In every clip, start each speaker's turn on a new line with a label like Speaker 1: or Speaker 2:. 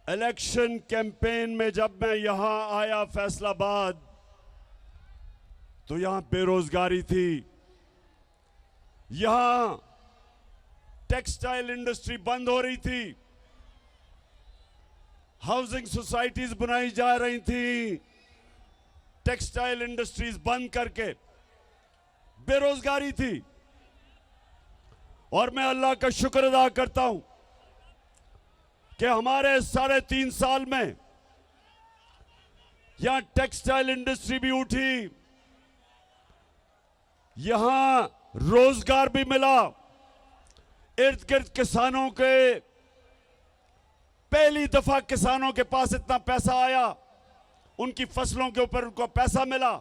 Speaker 1: Election campaign में जब मैं यहां आया फैसलाबाद, तो यहां बेरोजगारी थी, यहां टेक्सटाइल इंडस्ट्री बंद हो रही थी, हाउसिंग सोसाइटीज बनाई जा रही थी, टेक्सटाइल इंडस्ट्रीज बंद करके बेरोजगारी थी। और मैं अल्लाह का शुक्र अदा करता हूं कि हमारे 3.5 साल में यहां टेक्सटाइल इंडस्ट्री भी उठी, यहां रोजगार भी मिला, इर्द गिर्द किसानों के पहली दफा किसानों के पास इतना पैसा आया, उनकी फसलों के ऊपर उनको पैसा मिला।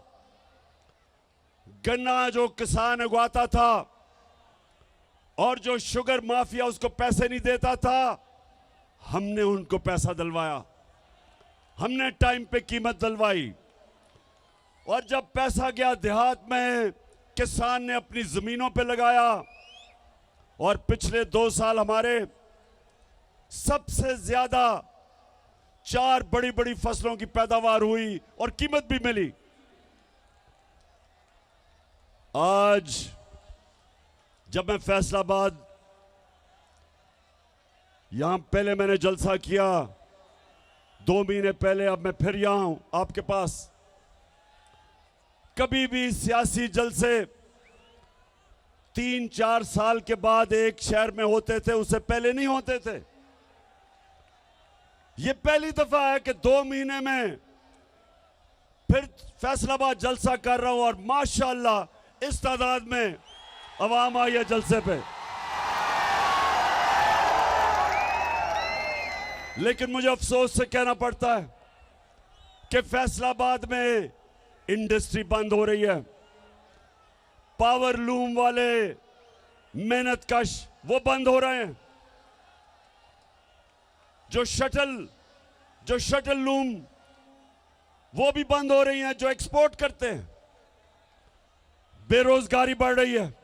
Speaker 1: गन्ना जो किसान उगाता था और जो शुगर माफिया उसको पैसे नहीं देता था, हमने उनको पैसा दिलवाया, हमने टाइम पे कीमत दिलवाई। और जब पैसा गया देहात में, किसान ने अपनी जमीनों पे लगाया। और पिछले 2 साल हमारे सबसे ज्यादा 4 बड़ी बड़ी फसलों की पैदावार हुई और कीमत भी मिली। आज जब मैं फैसलाबाद, यहां पहले मैंने जलसा किया 2 महीने पहले, अब मैं फिर यहां हूं आपके पास। कभी भी सियासी जलसे 3-4 साल के बाद एक शहर में होते थे, उससे पहले नहीं होते थे। यह पहली दफा है कि 2 महीने में फिर फैसलाबाद जलसा कर रहा हूं, और माशाअल्लाह इस तादाद में अवाम आई है जलसे पे। लेकिन मुझे अफसोस से कहना पड़ता है कि फैसलाबाद में इंडस्ट्री बंद हो रही है। पावर लूम वाले मेहनत कश वो बंद हो रहे हैं। जो शटल लूम वो भी बंद हो रही हैं, जो एक्सपोर्ट करते हैं। बेरोजगारी बढ़ रही है।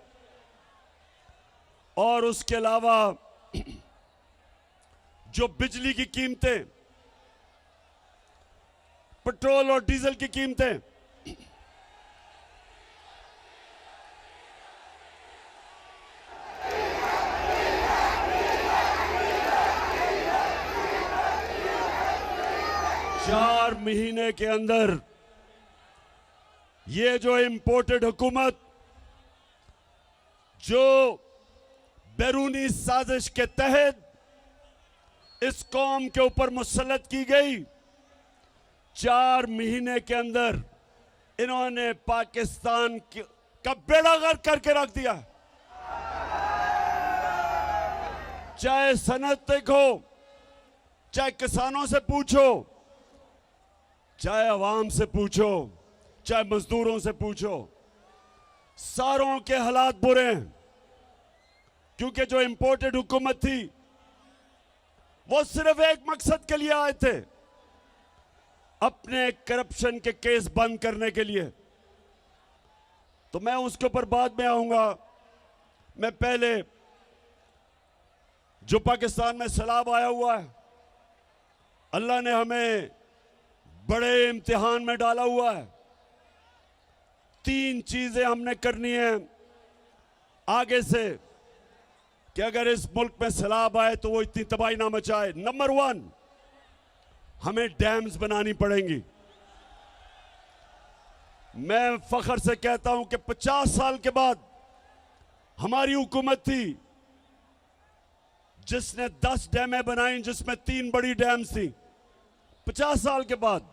Speaker 1: और उसके अलावा जो बिजली की कीमतें, पेट्रोल और डीजल की कीमतें, चार महीने के अंदर ये जो इंपोर्टेड हुकूमत, जो बैरूनी साजिश के तहत इस कौम के ऊपर मुसल्लत की गई, 4 महीने के अंदर इन्होंने पाकिस्तान का बेड़ा गर्क करके रख दिया। चाहे सनत देखो, चाहे किसानों से पूछो, चाहे अवाम से पूछो, चाहे मजदूरों से पूछो, सारों के हालात बुरे हैं। क्योंकि जो इंपोर्टेड हुकूमत थी वो सिर्फ एक मकसद के लिए आए थे, अपने करप्शन के केस बंद करने के लिए। तो मैं उसके ऊपर बाद में आऊंगा। मैं पहले जो पाकिस्तान में सैलाब आया हुआ है, अल्लाह ने हमें बड़े इम्तिहान में डाला हुआ है। 3 चीजें हमने करनी है आगे से कि अगर इस मुल्क में सैलाब आए तो वो इतनी तबाही ना मचाए। नंबर 1, हमें डैम्स बनानी पड़ेंगी। मैं फख्र से कहता हूं कि 50 साल के बाद हमारी हुकूमत थी जिसने 10 डैमें बनाई, जिसमें 3 बड़ी डैम्स थी 50 साल के बाद।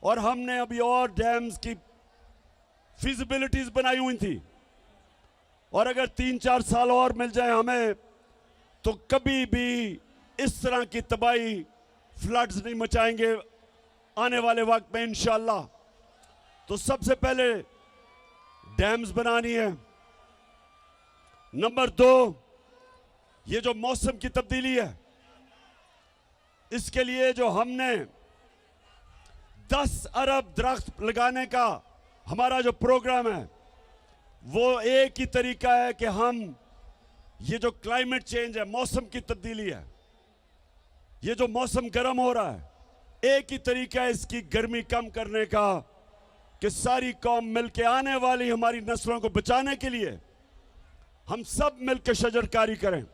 Speaker 1: और हमने अभी और डैम्स की फिजिबिलिटीज बनाई हुई थी। और अगर 3-4 साल और मिल जाए हमें, तो कभी भी इस तरह की तबाही, फ्लड्स नहीं मचाएंगे आने वाले वक्त में इंशाअल्लाह। तो सबसे पहले डैम्स बनानी है। नंबर 2, ये जो मौसम की तब्दीली है, इसके लिए जो हमने 10 अरब दरख्त लगाने का हमारा जो प्रोग्राम है, वो एक ही तरीका है कि हम ये जो क्लाइमेट चेंज है, मौसम की तब्दीली है, ये जो मौसम गर्म हो रहा है, एक ही तरीका है इसकी गर्मी कम करने का कि सारी कौम मिलकर आने वाली हमारी नस्लों को बचाने के लिए हम सब मिलकर शजरकारी करें,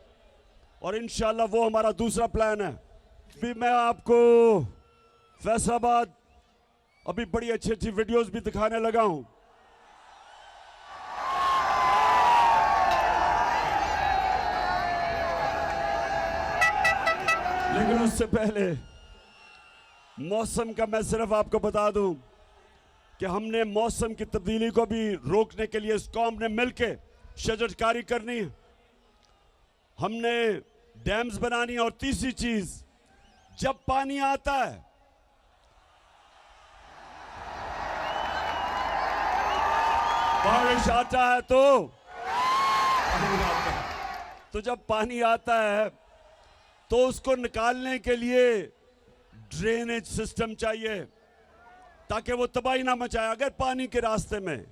Speaker 1: और इंशाल्लाह वो हमारा दूसरा प्लान है। भी मैं आपको फैसलाबाद अभी बड़ी अच्छी अच्छी वीडियोस भी दिखाने लगा हूं। लेकिन उससे पहले मौसम का मैं सिर्फ आपको बता दूं कि हमने मौसम की तब्दीली को भी रोकने के लिए इस कौम ने मिलकर शजरकारी करनी है, हमने डैम्स बनानी है, और तीसरी चीज, जब पानी आता है बारिश आता है तो जब पानी आता है तो उसको निकालने के लिए ड्रेनेज सिस्टम चाहिए ताकि वो तबाही ना मचाए। अगर पानी के रास्ते में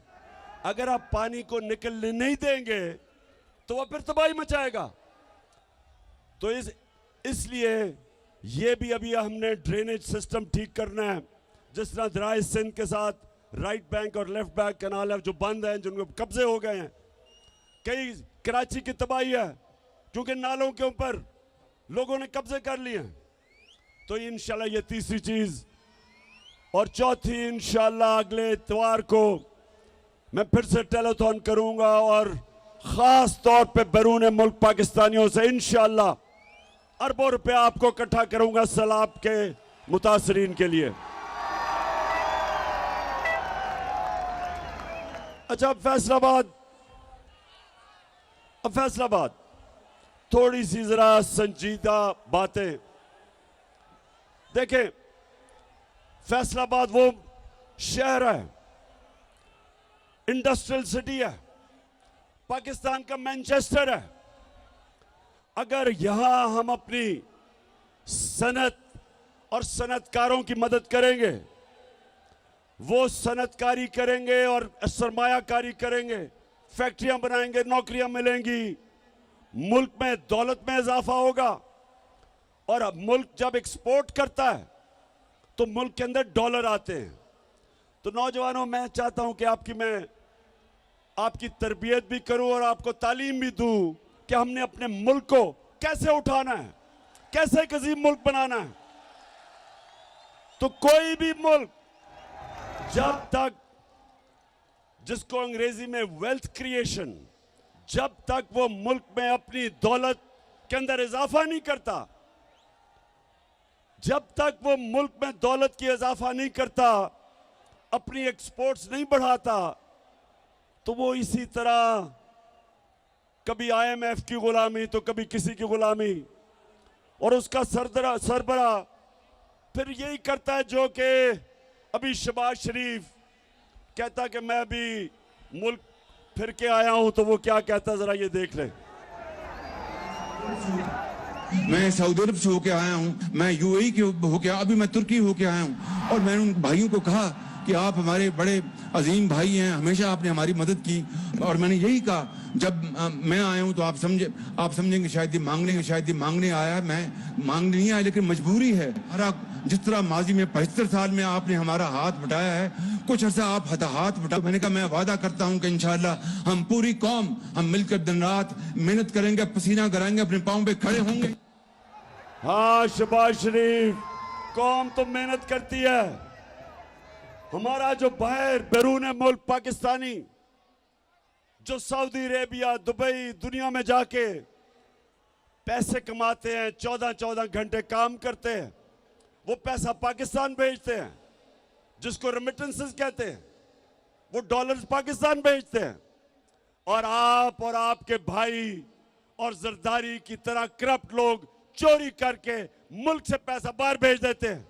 Speaker 1: अगर आप पानी को निकलने नहीं देंगे तो वह फिर तबाही मचाएगा। तो इसलिए ये भी अभी हमने ड्रेनेज सिस्टम ठीक करना है, जिस तरह दराए सिंध के साथ राइट बैंक और लेफ्ट बैंक कैनाल है जो बंद हैं, जिनको कब्जे हो गए हैं। कई कराची की तबाही है क्योंकि नालों के ऊपर लोगों ने कब्जे कर लिए हैं। तो इंशाल्लाह ये तीसरी चीज, और चौथी इंशाल्लाह अगले इतवार को मैं फिर से टेलीथॉन करूंगा और खास तौर पे बैरून मुल्क पाकिस्तानियों से इंशाल्लाह अरबों रुपया आपको इकट्ठा करूंगा सैलाब के मुतासरीन के लिए। अच्छा, फैसलाबाद थोड़ी सी जरा संजीदा बातें देखें। फैसलाबाद वो शहर है, इंडस्ट्रियल सिटी है, पाकिस्तान का मैनचेस्टर है। अगर यहां हम अपनी सनत और सनतकारों की मदद करेंगे, वो सनतकारी करेंगे और सरमायाकारी करेंगे, फैक्ट्रियां बनाएंगे, नौकरियां मिलेंगी, मुल्क में दौलत में इजाफा होगा। और अब मुल्क जब एक्सपोर्ट करता है तो मुल्क के अंदर डॉलर आते हैं। तो नौजवानों, मैं चाहता हूं कि मैं आपकी तरबियत भी करूं और आपको तालीम भी दूं कि हमने अपने मुल्क को कैसे उठाना है, कैसे एक अजीम मुल्क बनाना है। तो कोई भी मुल्क जब तक, जिसको अंग्रेजी में वेल्थ क्रिएशन, जब तक वो मुल्क में अपनी दौलत के अंदर इजाफा नहीं करता, जब तक वो मुल्क में दौलत की इजाफा नहीं करता, अपनी एक्सपोर्ट्स नहीं बढ़ाता, तो वो इसी तरह कभी IMF की गुलामी तो कभी किसी की गुलामी, और उसका सरबरा फिर यही करता है जो कि अभी शहबाज शरीफ कहता कि मैं भी मुल्क फिर के आया हूं। तो वो क्या कहता, जरा ये देख लें।
Speaker 2: मैं सऊदी अरब से होके आया हूं, मैं UAE के होके, अभी मैं तुर्की होके आया हूं, और मैंने उन भाइयों को कहा कि आप हमारे बड़े अजीम भाई हैं, हमेशा आपने हमारी मदद की। और मैंने यही कहा, जब मैं आया हूं तो आप समझेंगे शायद ये मांगने आया है। मैं मांगने नहीं आया, लेकिन मजबूरी है। जिस तरह माजी में 75 साल में आपने हमारा हाथ बटाया है, कुछ अर्सा आप हाथ बटाओ। मैंने कहा मैं वादा करता हूं कि इंशाल्लाह हम पूरी कौम हम मिलकर दिन रात मेहनत करेंगे, पसीना कराएंगे, अपने पाँव पे खड़े होंगे।
Speaker 1: हाँ शहबाज शरीफ, कौम तो मेहनत करती है। हमारा जो बैरून मुल्क पाकिस्तानी जो सऊदी अरेबिया, दुबई, दुनिया में जाके पैसे कमाते हैं, 14-14 घंटे काम करते हैं, वो पैसा पाकिस्तान भेजते हैं, जिसको रेमिटेंसेस कहते हैं, वो डॉलर्स पाकिस्तान भेजते हैं। और आप और आपके भाई और जरदारी की तरह करप्ट लोग चोरी करके मुल्क से पैसा बाहर भेज देते हैं।